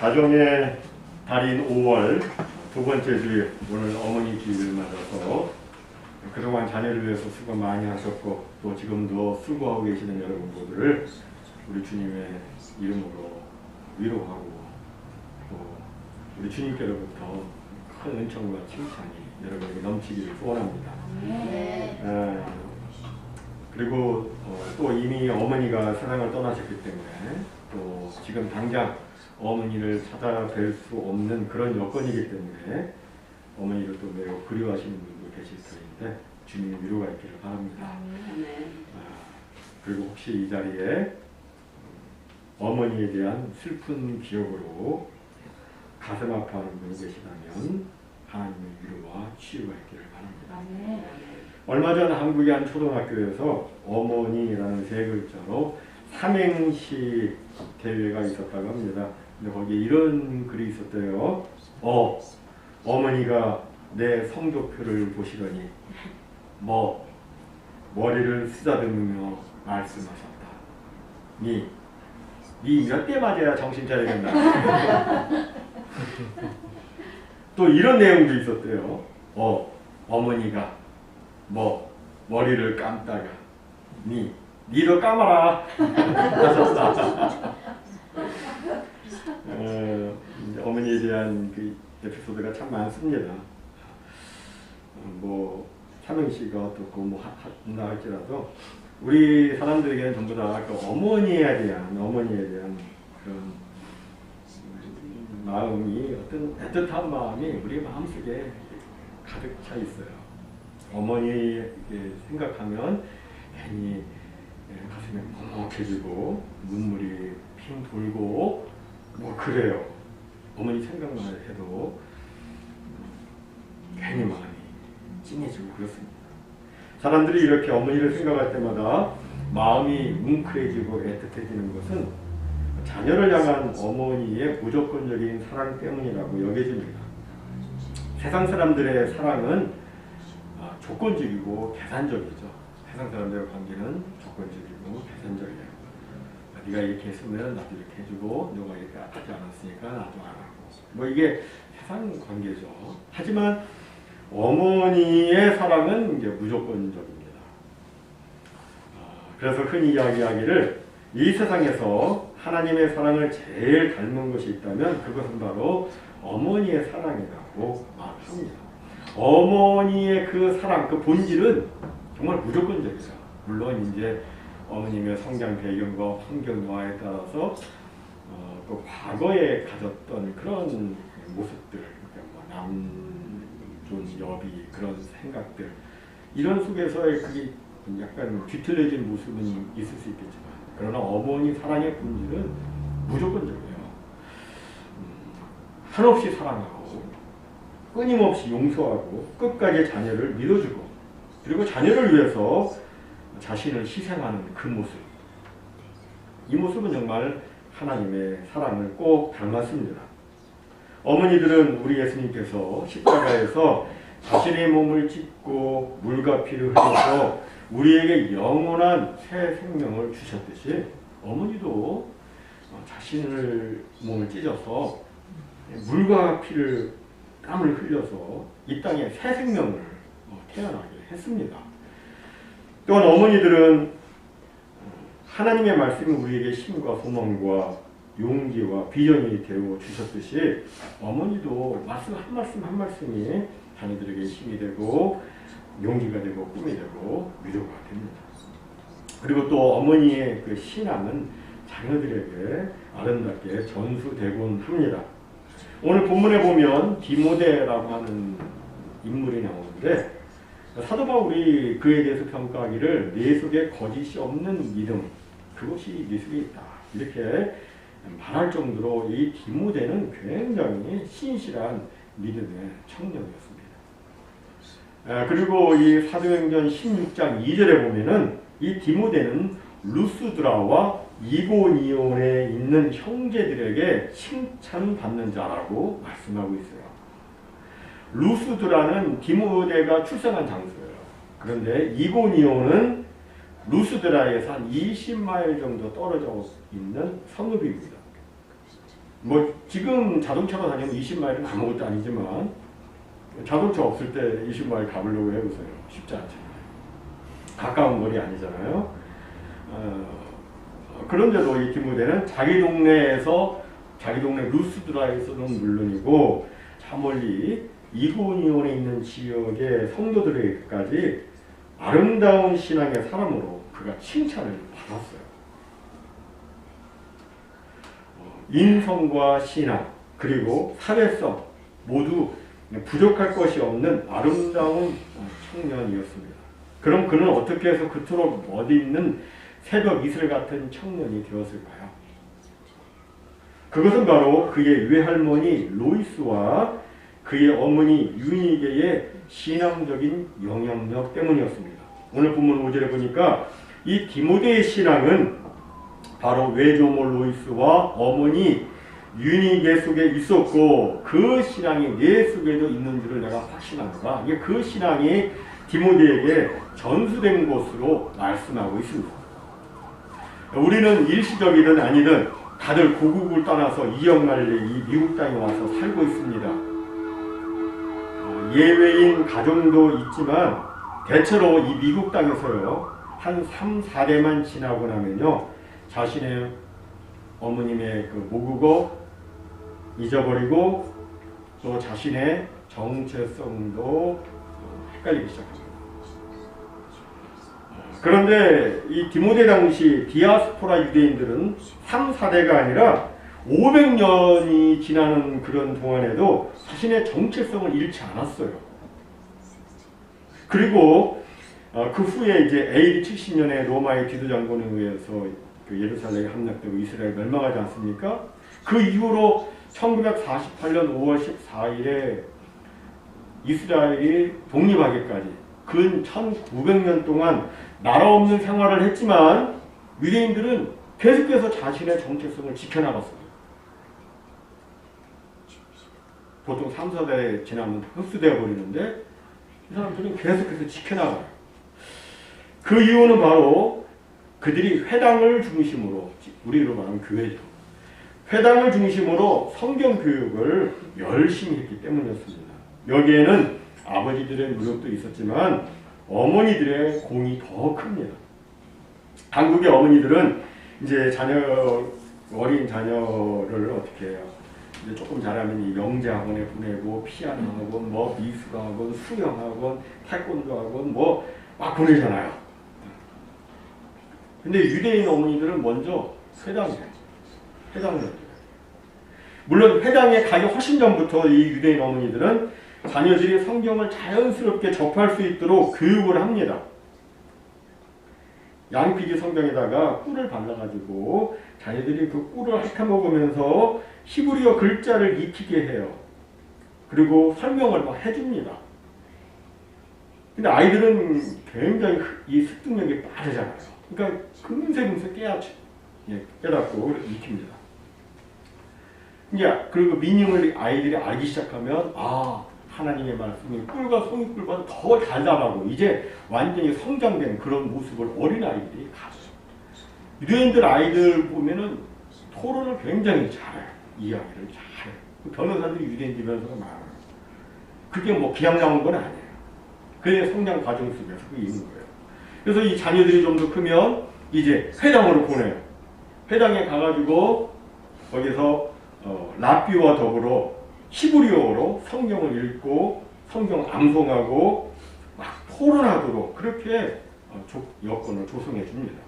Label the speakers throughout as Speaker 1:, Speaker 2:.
Speaker 1: 가정의 달인 5월 두 번째 주일, 오늘 어머니 주일을 맞아서 그동안 자녀를 위해서 수고 많이 하셨고 또 지금도 수고하고 계시는 여러분 모두를 우리 주님의 이름으로 위로하고 또 우리 주님께로부터 큰 은총과 칭찬이 여러분에게 넘치기를 소원합니다. 그리고 또 이미 어머니가 세상을 떠나셨기 때문에 또 지금 당장 어머니를 찾아뵐 수 없는 그런 여건이기 때문에 어머니를 또 매우 그리워하시는 분도 계실 터인데 주님의 위로가 있기를 바랍니다. 그리고 혹시 이 자리에 어머니에 대한 슬픈 기억으로 가슴 아파하는 분이 계시다면 하나님의 위로와 치유가 있기를 바랍니다. 얼마 전 한국의 한 초등학교에서 어머니라는 세 글자로 삼행시 대회가 있었다고 합니다. 근데 거기에 이런 글이 있었대요. 어머니가 내 성적표를 보시더니 머리를 쓰다듬으며 말씀하셨다. 니 몇 대 맞아야 정신 차리겠나. 또 이런 내용도 있었대요. 어머니가 머리를 감다가 니도 감아라 하셨다. 어머니에 대한 그 에피소드가 참 많습니다. 삼행시가 어떻고 한다 할지라도 우리 사람들에게는 전부 다 그 어머니에 대한 그런 마음이 어떤 애틋한 마음이 우리 마음속에 가득 차 있어요. 어머니 생각하면 괜히 가슴이 먹먹해지고 눈물이 핑 돌고 그래요. 어머니 생각만 해도 괜히 마음이 찡해지고 그렇습니다. 사람들이 이렇게 어머니를 생각할 때마다 마음이 뭉클해지고 애틋해지는 것은 자녀를 향한 어머니의 무조건적인 사랑 때문이라고 여겨집니다. 세상 사람들의 사랑은 조건적이고 계산적이죠. 세상 사람들의 관계는 조건적이고 계산적이에요. 네가 이렇게 했으면 나도 이렇게 해주고 너가 이렇게 하지 않았으니까 나도 안 하고 이게 세상 관계죠. 하지만 어머니의 사랑은 이제 무조건적입니다. 그래서 흔히 이야기하기를 이 세상에서 하나님의 사랑을 제일 닮은 것이 있다면 그것은 바로 어머니의 사랑이라고 말합니다. 어머니의 그 사랑, 그 본질은 정말 무조건적이죠. 물론 이제 어머님의 성장 배경과 환경화에 따라서 또 과거에 가졌던 그런 모습들, 그러니까 남존 여비 그런 생각들 이런 속에서의 그게 약간 뒤틀려진 모습은 있을 수 있겠지만 그러나 어머니 사랑의 본질은 무조건적이에요. 한없이 사랑하고 끊임없이 용서하고 끝까지 자녀를 믿어주고 그리고 자녀를 위해서 자신을 희생하는 그 모습, 이 모습은 정말 하나님의 사랑을 꼭 닮았습니다. 어머니들은 우리 예수님께서 십자가에서 자신의 몸을 찢고 물과 피를 흘려서 우리에게 영원한 새 생명을 주셨듯이 어머니도 자신을 몸을 찢어서 물과 피를 땀을 흘려서 이 땅에 새 생명을 태어나게 했습니다. 또한 어머니들은 하나님의 말씀이 우리에게 힘과 소망과 용기와 비전이 되어 주셨듯이 어머니도 말씀 한 말씀이 자녀들에게 힘이 되고 용기가 되고 꿈이 되고 위로가 됩니다. 그리고 또 어머니의 그 신앙은 자녀들에게 아름답게 전수되곤 합니다. 오늘 본문에 보면 디모데라고 하는 인물이 나오는데 사도 바울이 그에 대해서 평가하기를 내 속에 거짓이 없는 믿음 그것이 내 속에 있다 이렇게 말할 정도로 이 디모데는 굉장히 신실한 믿음의 청년이었습니다. 그리고 이 사도행전 16장 2절에 보면은 이 디모데는 루스드라와 이고니온에 있는 형제들에게 칭찬받는 자라고 말씀하고 있어요. 루스드라는 디모데가 출생한 장소예요. 그런데 이고니온은 루스드라에서 한 20마일 정도 떨어져 있는 성읍입니다. 뭐 지금 자동차가 다니면 20마일은 아무것도 아니지만 자동차 없을 때 20마일 가보려고 해보세요. 쉽지 않잖아요. 가까운 거리 아니잖아요. 그런데도 이 디모데는 자기 동네 루스드라에서는 물론이고 저 멀리 이고니온에 있는 지역의 성도들에게까지 아름다운 신앙의 사람으로 그가 칭찬을 받았어요. 인성과 신앙 그리고 사회성 모두 부족할 것이 없는 아름다운 청년이었습니다. 그럼 그는 어떻게 해서 그토록 멋있는 새벽 이슬 같은 청년이 되었을까요? 그것은 바로 그의 외할머니 로이스와 그의 어머니 유니게의 신앙적인 영향력 때문이었습니다. 오늘 본문 5절에 보니까 이 디모데의 신앙은 바로 외조모 로이스와 어머니 유니게 속에 있었고 그 신앙이 내 속에도 있는 줄을 내가 확신합니다. 이게 그 신앙이 디모데에게 전수된 것으로 말씀하고 있습니다. 우리는 일시적이든 아니든 다들 고국을 떠나서 이역날리 이 미국 땅에 와서 살고 있습니다. 예외인 가정도 있지만 대체로 이 미국 땅에서요 한 3, 4대만 지나고 나면요 자신의 어머님의 그 모국어 잊어버리고 또 자신의 정체성도 헷갈리기 시작합니다. 그런데 이 디모데 당시 디아스포라 유대인들은 3, 4대가 아니라 500년이 지나는 그런 동안에도 자신의 정체성을 잃지 않았어요. 그리고 그 후에 이제 AD 70년에 로마의 디도 장군에 의해서 그 예루살렘에 함락되고 이스라엘 멸망하지 않습니까? 그 이후로 1948년 5월 14일에 이스라엘이 독립하기까지 근 1900년 동안 나라 없는 생활을 했지만 유대인들은 계속해서 자신의 정체성을 지켜나갔어요. 보통 3, 4대 지나면 흡수되어 버리는데 이 사람들은 계속해서 지켜나가요. 그 이유는 바로 그들이 회당을 중심으로, 우리로 말하면 교회죠. 회당을 중심으로 성경 교육을 열심히 했기 때문이었습니다. 여기에는 아버지들의 노력도 있었지만 어머니들의 공이 더 큽니다. 한국의 어머니들은 이제 어린 자녀를 어떻게 해요? 이제 조금 잘하면 이 영재학원에 보내고 피아노 학원, 뭐 미술학원, 수영학원, 태권도 학원 뭐 보내잖아요. 근데 유대인 어머니들은 먼저 회당을 물론 회당에 가기 훨씬 전부터 이 유대인 어머니들은 자녀들이 성경을 자연스럽게 접할 수 있도록 교육을 합니다. 양피기 성경에다가 꿀을 발라가지고 자녀들이 그 꿀을 핥아먹으면서 히브리어 글자를 익히게 해요. 그리고 설명을 막 해줍니다. 근데 아이들은 굉장히 이 습득력이 빠르잖아요. 그러니까 금세 깨닫고 익힙니다. 이제 그리고 미닝을 아이들이 알기 시작하면 하나님의 말씀이 꿀과 송이꿀보다 더 달달하고 이제 완전히 성장된 그런 모습을 어린아이들이 가져요. 유대인들 아이들 보면은 토론을 굉장히 잘해요. 이야기를 잘해요. 변호사들이 유대인들 변호사가 많아요. 그게 뭐 기왕 나온 건 아니에요. 그의 성장 과정 속에서 그게 있는 거예요. 그래서 이 자녀들이 좀 더 크면 이제 회당으로 보내요. 회당에 가가지고 거기서 랍비와 더불어 히브리어로 성경을 읽고 성경 암송하고 막 토론하도록 그렇게 여건을 조성해 줍니다.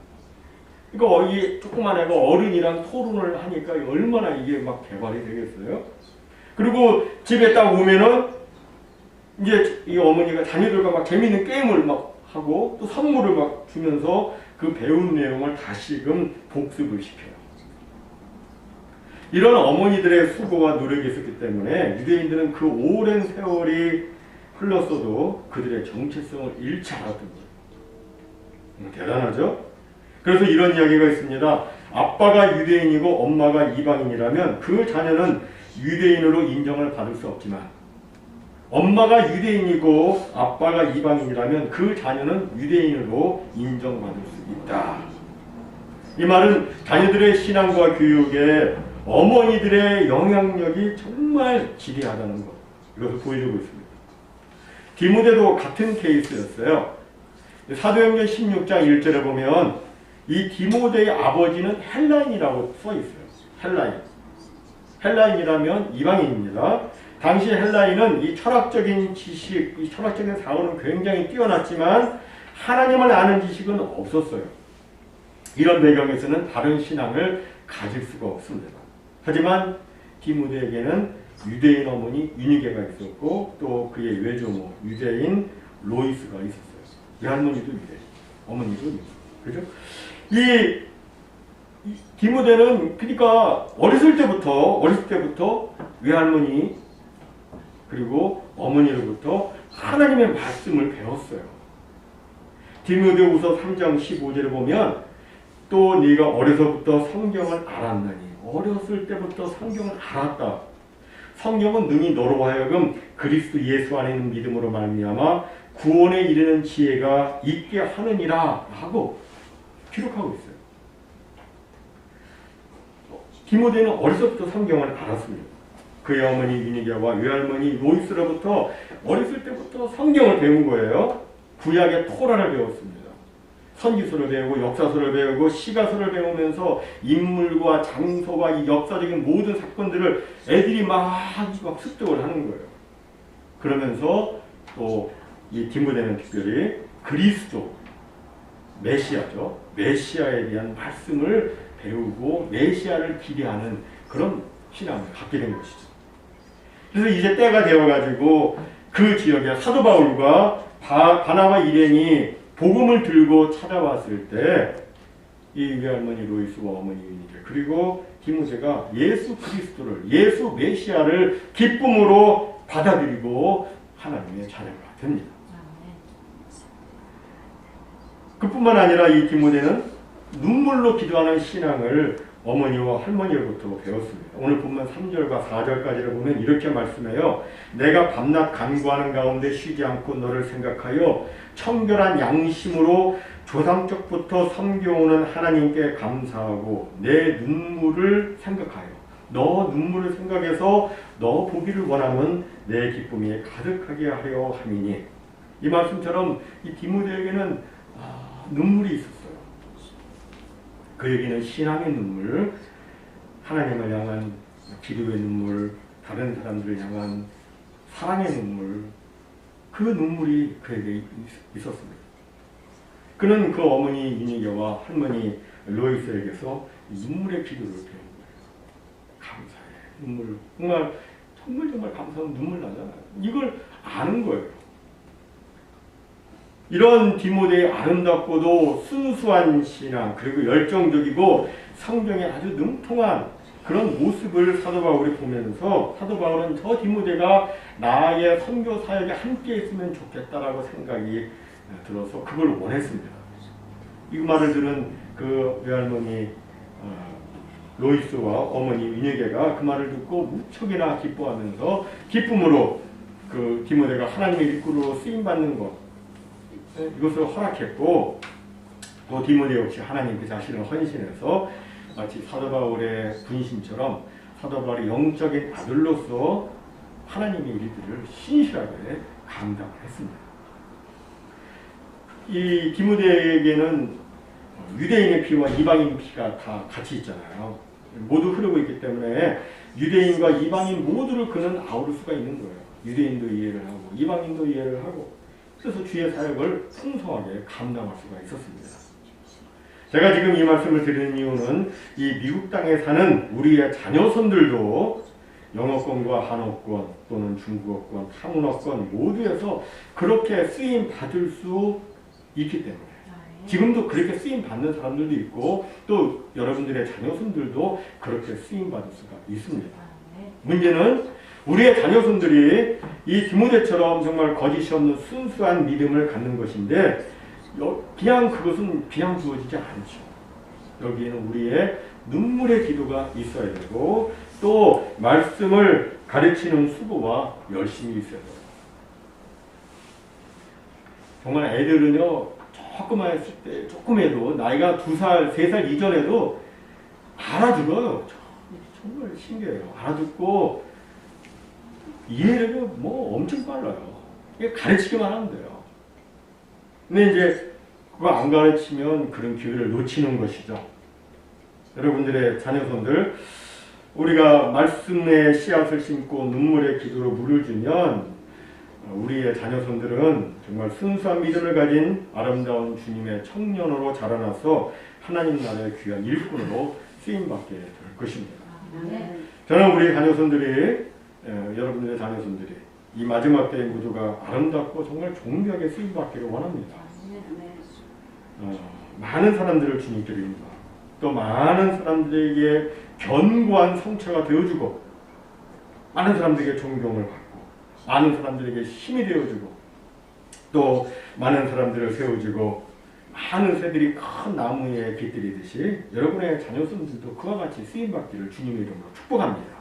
Speaker 1: 그러니까 이 조그만 애가 어른이랑 토론을 하니까 얼마나 이게 막 개발이 되겠어요? 그리고 집에 딱 오면은 이제 이 어머니가 자녀들과 막 재밌는 게임을 막 하고 또 선물을 막 주면서 그 배운 내용을 다시금 복습을 시켜요. 이런 어머니들의 수고와 노력이 있었기 때문에 유대인들은 그 오랜 세월이 흘렀어도 그들의 정체성을 잃지 않았던 거예요. 대단하죠? 그래서 이런 이야기가 있습니다. 아빠가 유대인이고 엄마가 이방인이라면 그 자녀는 유대인으로 인정을 받을 수 없지만 엄마가 유대인이고 아빠가 이방인이라면 그 자녀는 유대인으로 인정받을 수 있다. 이 말은 자녀들의 신앙과 교육에 어머니들의 영향력이 정말 지대하다는 것, 이것을 보여주고 있습니다. 디모데도 같은 케이스였어요. 사도행전 16장 1절에 보면 이 디모데의 아버지는 헬라인이라고 써 있어요. 헬라인. 헬라인이라면 이방인입니다. 당시 헬라인은 이 철학적인 지식, 이 철학적인 사고는 굉장히 뛰어났지만 하나님을 아는 지식은 없었어요. 이런 배경에서는 다른 신앙을 가질 수가 없습니다. 하지만 디모데에게는 유대인 어머니 유니게가 있었고 또 그의 외조모 유대인 로이스가 있었어요. 외할머니도 유대인, 어머니도 유대인. 그죠? 이 디모데는 그러니까 어렸을 때부터 외할머니 그리고 어머니로부터 하나님의 말씀을 배웠어요. 디모데후서 3장 15절에 보면 또 네가 어려서부터 성경을 알았나니 어렸을 때부터 성경을 알았다. 성경은 능히 너로 하여금 그리스도 예수 안에 있는 믿음으로 말미암아 구원에 이르는 지혜가 있게 하느니라 하고 기록하고 있어요. 디모데는 어려서부터 성경을 알았습니다. 그의 어머니 유니게와 외할머니 로이스로부터 어렸을 때부터 성경을 배운 거예요. 구약의 토라를 배웠습니다. 선지서를 배우고 역사서를 배우고 시가서를 배우면서 인물과 장소와 이 역사적인 모든 사건들을 애들이 막 습득을 하는 거예요. 그러면서 또 이 디모데는 특별히 그리스도 메시아죠. 메시아에 대한 말씀을 배우고 메시아를 기대하는 그런 신앙을 갖게 된 것이죠. 그래서 이제 때가 되어가지고 그 지역에 사도 바울과 바나바 일행이 복음을 들고 찾아왔을 때 이 외할머니 로이스와 어머니 유니게 그리고 디모데가 예수 그리스도를 예수 메시아를 기쁨으로 받아들이고 하나님의 자녀가 됩니다. 그뿐만 아니라 이 디모데는 눈물로 기도하는 신앙을 어머니와 할머니로부터 배웠습니다. 오늘 본문 3절과 4절까지를 보면 이렇게 말씀해요. 내가 밤낮 간구하는 가운데 쉬지 않고 너를 생각하여 청결한 양심으로 조상적부터 섬겨오는 하나님께 감사하고 내 눈물을 생각하여 너 눈물을 생각해서 너 보기를 원하면 내 기쁨이 가득하게 하려 함이니 이 말씀처럼 이 디모데에게는 눈물이 있었어요. 그에게는 신앙의 눈물, 하나님을 향한 기도의 눈물, 다른 사람들을 향한 사랑의 눈물, 그 눈물이 그에게 있었습니다. 그는 그 어머니 유니게와 할머니 로이스에게서 눈물의 기도를 배운 거예요. 감사해. 눈물. 정말 감사하면 눈물 나잖아요. 이걸 아는 거예요. 이런 디모데의 아름답고도 순수한 신앙 그리고 열정적이고 성경에 아주 능통한 그런 모습을 사도 바울이 보면서 사도 바울은 저 디모데가 나의 선교 사역에 함께 있으면 좋겠다라고 생각이 들어서 그걸 원했습니다. 이 말을 들은 그 외할머니 로이스와 어머니 유니게가 그 말을 듣고 무척이나 기뻐하면서 기쁨으로 그 디모데가 하나님의 일꾼으로 쓰임받는 것 이것을 허락했고 또 디모데 역시 하나님 그 자신을 헌신해서 마치 사도 바울의 분신처럼 사도 바울의 영적인 아들로서 하나님의 일들을 신실하게 감당을 했습니다. 이 디모데에게는 유대인의 피와 이방인 피가 다 같이 있잖아요. 모두 흐르고 있기 때문에 유대인과 이방인 모두를 그는 아우를 수가 있는 거예요. 유대인도 이해를 하고 이방인도 이해를 하고 그래서 주의 사역을 풍성하게 감당할 수가 있었습니다. 제가 지금 이 말씀을 드리는 이유는 이 미국 땅에 사는 우리의 자녀손들도 영어권과 한어권 또는 중국어권, 한문어권 모두에서 그렇게 쓰임 받을 수 있기 때문에 지금도 그렇게 쓰임 받는 사람들도 있고 또 여러분들의 자녀손들도 그렇게 쓰임 받을 수가 있습니다. 문제는 우리의 자녀손들이 이 디모데처럼 정말 거짓이 없는 순수한 믿음을 갖는 것인데 그냥 그것은 그냥 주어지지 않죠. 여기에는 우리의 눈물의 기도가 있어야 되고 또 말씀을 가르치는 수고와 열심이 있어야 돼요. 정말 애들은요 조그만 했을 때 조금해도 나이가 2살, 3살 이전에도 알아들어요. 정말 신기해요. 알아듣고 이해력이 뭐 엄청 빨라요. 이게 가르치기만 하면 돼요. 근데 이제 그거 안 가르치면 그런 기회를 놓치는 것이죠. 여러분들의 자녀손들, 우리가 말씀의 씨앗을 심고 눈물의 기도로 물을 주면 우리의 자녀손들은 정말 순수한 믿음을 가진 아름다운 주님의 청년으로 자라나서 하나님 나라의 귀한 일꾼으로 쓰임받게 될 것입니다. 저는 우리 자녀손들이, 여러분들의 자녀손들이 이 마지막 때의 모두가 아름답고 정말 존귀하게 쓰임받기를 원합니다. 많은 사람들을 주님께 드립니다. 또 많은 사람들에게 견고한 성처가 되어주고, 많은 사람들에게 존경을 받고, 많은 사람들에게 힘이 되어주고, 또 많은 사람들을 세워주고, 많은 새들이 큰 나무에 깃들이듯이 여러분의 자녀손들도 그와 같이 쓰임받기를 주님의 이름으로 축복합니다.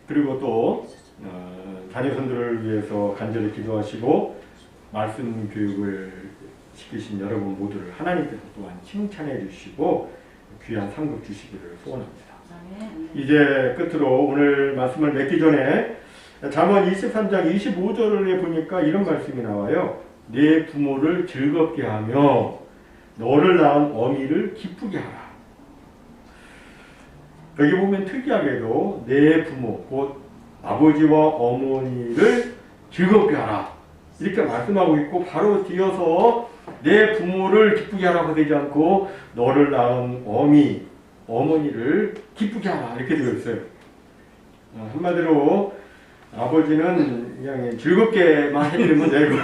Speaker 1: 그리고 또 자녀손들을 위해서 간절히 기도하시고 말씀 교육을 시키신 여러분 모두를 하나님께서 또한 칭찬해 주시고 귀한 상급 주시기를 소원합니다. 이제 끝으로 오늘 말씀을 맺기 전에 잠언 23장 25절에 보니까 이런 말씀이 나와요. 내 부모를 즐겁게 하며 너를 낳은 어미를 기쁘게 하라. 여기 보면 특이하게도 내 부모, 곧 아버지와 어머니를 즐겁게 하라. 이렇게 말씀하고 있고 바로 뒤어서 내 부모를 기쁘게 하라고 되지 않고 너를 낳은 어머니를 기쁘게 하라 이렇게 되어 있어요. 한마디로 아버지는 그냥 즐겁게만 해드리면 되고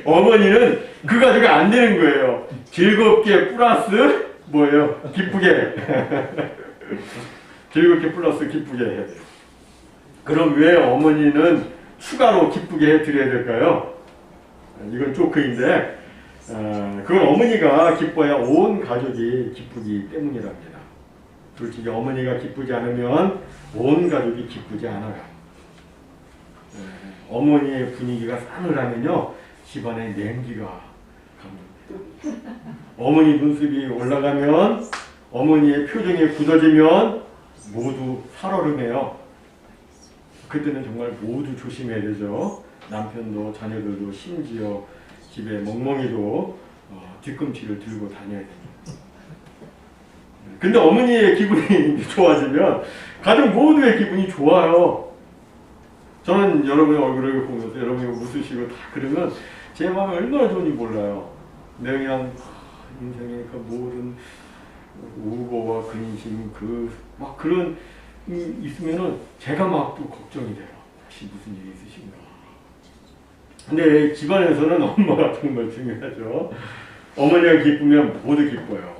Speaker 1: 어머니는 그 가지가 안 되는 거예요. 즐겁게 플러스 뭐예요? 기쁘게 즐겁게 플러스 기쁘게 해야 돼요. 그럼 왜 어머니는 추가로 기쁘게 해드려야 될까요? 이건 조크인데 그건 어머니가 기뻐야 온 가족이 기쁘기 때문이랍니다. 솔직히 어머니가 기쁘지 않으면 온 가족이 기쁘지 않아요. 어머니의 분위기가 싸늘하면요 집안에 냉기가 갑니다. 어머니 눈썹이 올라가면 어머니의 표정이 굳어지면 모두 살얼음해요. 그때는 정말 모두 조심해야 되죠. 남편도 자녀들도 심지어 집에 멍멍이도 뒤꿈치를 들고 다녀야 됩니다. 근데 어머니의 기분이 좋아지면 가족 모두의 기분이 좋아요. 저는 여러분의 얼굴을 보면서 여러분이 웃으시고 다 그러면 제 마음이 얼마나 좋은지 몰라요. 내가 그냥 인생의 그 모든 우고와 근심 막 그런 있으면은 제가 막 또 걱정이 돼요. 혹시 무슨 일이 있으신가. 근데 집안에서는 엄마가 정말 중요하죠. 어머니가 기쁘면 모두 기뻐요.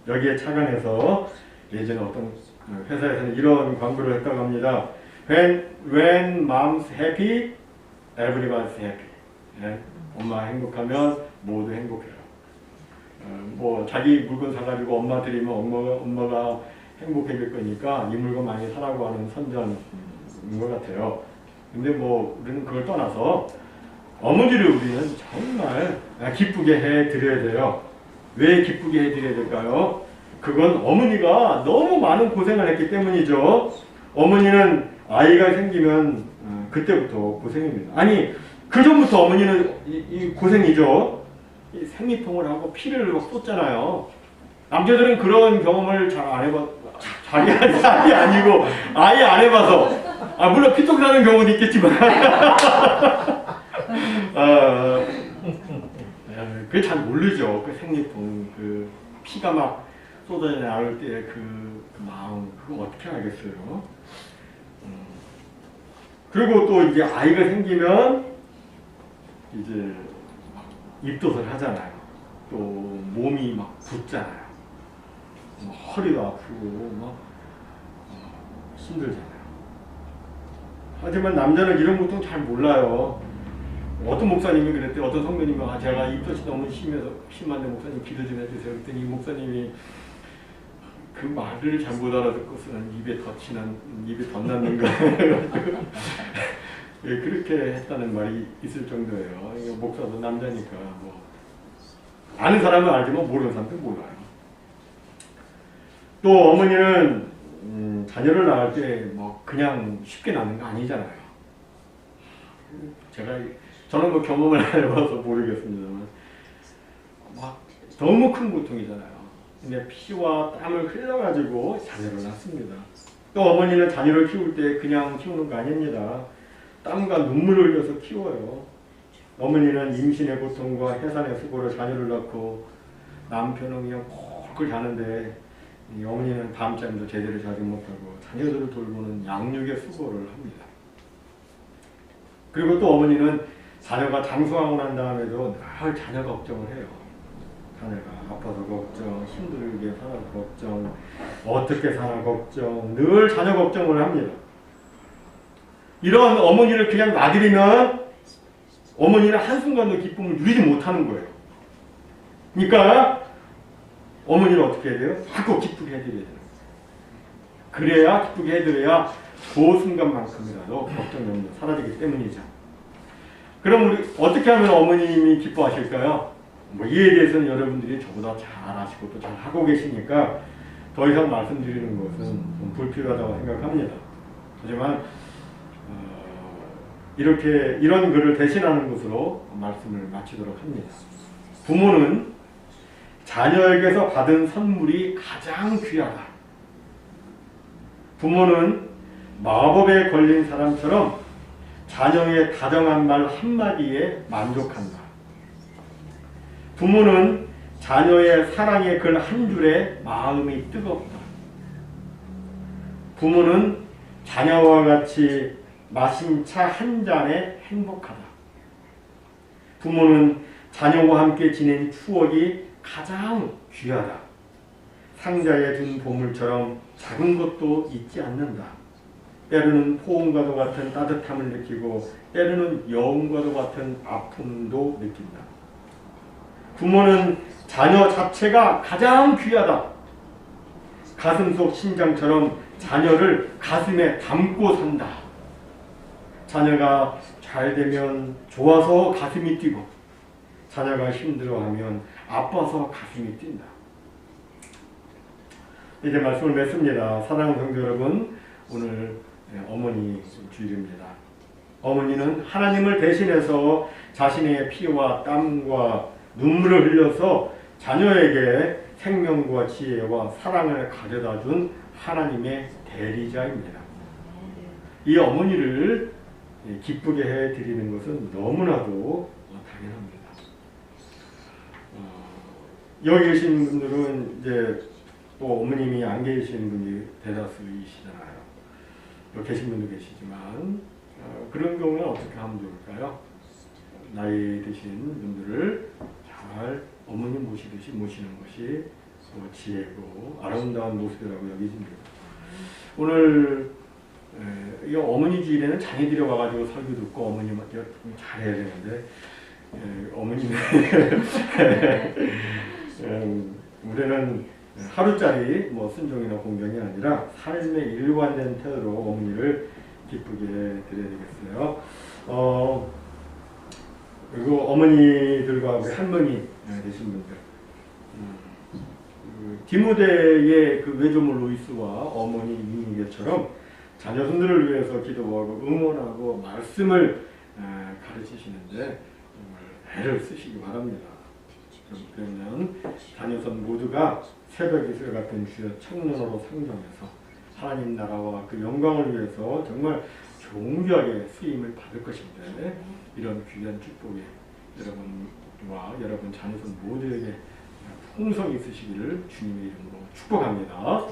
Speaker 1: 여기에 착안해서 예전에 어떤 회사에서는 이런 광고를 했다고 합니다. When mom's happy, everyone's happy. 네? 엄마 행복하면 모두 행복해요. 뭐 자기 물건 사가지고 엄마 드리면 엄마가 행복해질 거니까 이 물건 많이 사라고 하는 선전인 것 같아요. 근데 뭐 우리는 그걸 떠나서 어머니를 우리는 정말 기쁘게 해드려야 돼요. 왜 기쁘게 해드려야 될까요? 그건 어머니가 너무 많은 고생을 했기 때문이죠. 어머니는 아이가 생기면 그때부터 고생입니다. 아니 그 전부터 어머니는 이 고생이죠. 이 생리통을 하고 피를 막 쏟잖아요. 남자들은 그런 경험을 잘 안 해봐. 자기 아니고 아예 안 해봐서. 물론 피통 나는 경우도 있겠지만. 그게 잘 모르죠. 그 생리통, 그 피가 막 쏟아져 나올 때 그 마음, 그거 어떻게 알겠어요? 그리고 또 이제 아이가 생기면 이제 입덧을 하잖아요. 또 몸이 막 붓잖아요. 허리도 아프고 막 힘들잖아요. 하지만 남자는 이런 고통 잘 몰라요. 어떤 목사님이 그랬대. 어떤 성도님이 제가 입덧이 너무 심한데 목사님 기도 좀 해주세요. 그랬더니 이 목사님이 그 말을 잘 못 알아듣고서는 입에 덧났는 거예요. 예, 그렇게 했다는 말이 있을 정도예요. 목사도 남자니까 뭐 아는 사람은 알지만 모르는 사람은 몰라요. 또 어머니는 자녀를 낳을 때 뭐 그냥 쉽게 낳는 거 아니잖아요. 저는 뭐 경험을 안 해봐서 모르겠습니다만 막 너무 큰 고통이잖아요. 근데 피와 땀을 흘려가지고 자녀를 낳습니다. 또 어머니는 자녀를 키울 때 그냥 키우는 거 아닙니다. 땀과 눈물을 흘려서 키워요. 어머니는 임신의 고통과 해산의 수고로 자녀를 낳고 남편은 그냥 콜콜 자는데 이 어머니는 밤잠도 제대로 자지 못하고 자녀들을 돌보는 양육의 수고를 합니다. 그리고 또 어머니는 자녀가 장수하고 난 다음에도 늘 자녀 걱정을 해요. 자녀가 아파서 걱정, 힘들게 살아서 걱정, 어떻게 살아 걱정, 늘 자녀 걱정을 합니다. 이런 어머니를 그냥 놔드리면 어머니는 한순간도 기쁨을 누리지 못하는 거예요. 그러니까 어머니는 어떻게 해야 돼요? 자꾸 기쁘게 해드려야 돼요. 그래야 기쁘게 해드려야 그 순간만큼이라도 걱정 염려 사라지기 때문이죠. 그럼 우리 어떻게 하면 어머님이 기뻐하실까요? 뭐 이에 대해서는 여러분들이 저보다 잘 아시고 또 잘 하고 계시니까 더 이상 말씀드리는 것은 좀 불필요하다고 생각합니다. 하지만 이렇게 이런 글을 대신하는 것으로 말씀을 마치도록 합니다. 부모는 자녀에게서 받은 선물이 가장 귀하다. 부모는 마법에 걸린 사람처럼 자녀의 다정한 말 한마디에 만족한다. 부모는 자녀의 사랑의 글 한 줄에 마음이 뜨겁다. 부모는 자녀와 같이 마신 차 한 잔에 행복하다. 부모는 자녀와 함께 지낸 추억이 가장 귀하다. 상자에 둔 보물처럼 작은 것도 잊지 않는다. 때로는 포옹과도 같은 따뜻함을 느끼고 때로는 여움과도 같은 아픔도 느낀다. 부모는 자녀 자체가 가장 귀하다. 가슴속 심장처럼 자녀를 가슴에 담고 산다. 자녀가 잘 되면 좋아서 가슴이 뛰고 자녀가 힘들어하면 아파서 가슴이 뛴다. 이제 말씀을 맺습니다. 사랑하는 성도 여러분, 오늘 어머니 주일입니다. 어머니는 하나님을 대신해서 자신의 피와 땀과 눈물을 흘려서 자녀에게 생명과 지혜와 사랑을 가져다 준 하나님의 대리자입니다. 이 어머니를 기쁘게 해드리는 것은 너무나도 당연합니다. 여기 계신 분들은 이제 또 어머님이 안 계시는 분이 대다수이시잖아요. 여기 계신 분도 계시지만 그런 경우는 어떻게 하면 좋을까요? 나이 드신 분들을 잘 어머님 모시듯이 모시는 것이 지혜고 아름다운 모습이라고 여기집니다. 오늘 이 어머니 주일에는 자녀들이 와가지고 설교 듣고 어머님 잘해야 되는데 어머님 우리는 하루짜리 뭐 순종이나 공경이 아니라 삶의 일관된 태도로 어머니를 기쁘게 드려야 되겠어요. 그리고 어머니들과 우리 할머니 되신 분들, 디모데의 그 외조물 루이스와 어머니 유니게처럼 자녀손들을 위해서 기도하고 응원하고 말씀을 가르치시는데 정말 애를 쓰시기 바랍니다. 그러면 자녀손 모두가 새벽 이슬 같은 주의 청년으로 성장해서 하나님 나라와 그 영광을 위해서 정말 존귀하게 쓰임을 받을 것인데 이런 귀한 축복이 여러분과 여러분 자녀손 모두에게 풍성히 있으시기를 주님의 이름으로 축복합니다.